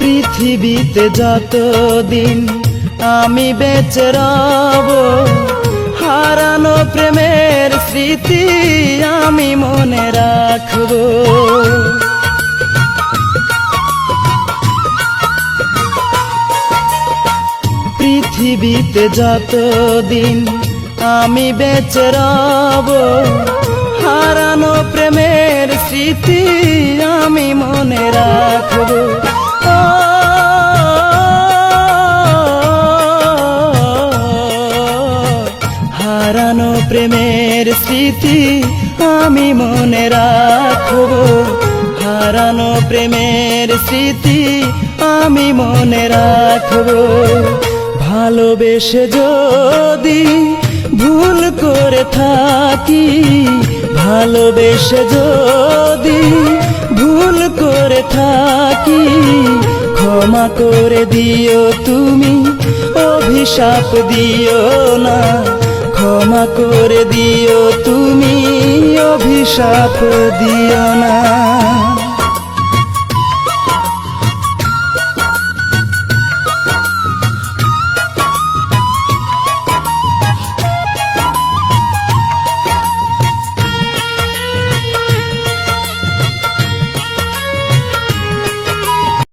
পৃথিবীতে যতদিন আমি বেঁচে রব, হারানো প্রেমের স্মৃতি আমি মনে রাখব। পৃথিবীতে যতদিন আমি বেঁচে রব, হারানো প্রেমের স্মৃতি আমি মনে রাখব। হারানো প্রেমের স্মৃতি আমি মনে রাখব, হারানো প্রেমের স্মৃতি আমি মনে রাখব। ভালোবেসে যদি ভুল করে থাকি, ভালোবেসে যদি ভুল করে থাকি, ক্ষমা করে দিও তুমি, অভিশাপ দিও না। ক্ষমা করে দিও তুমি, অভিশাপ দিও না।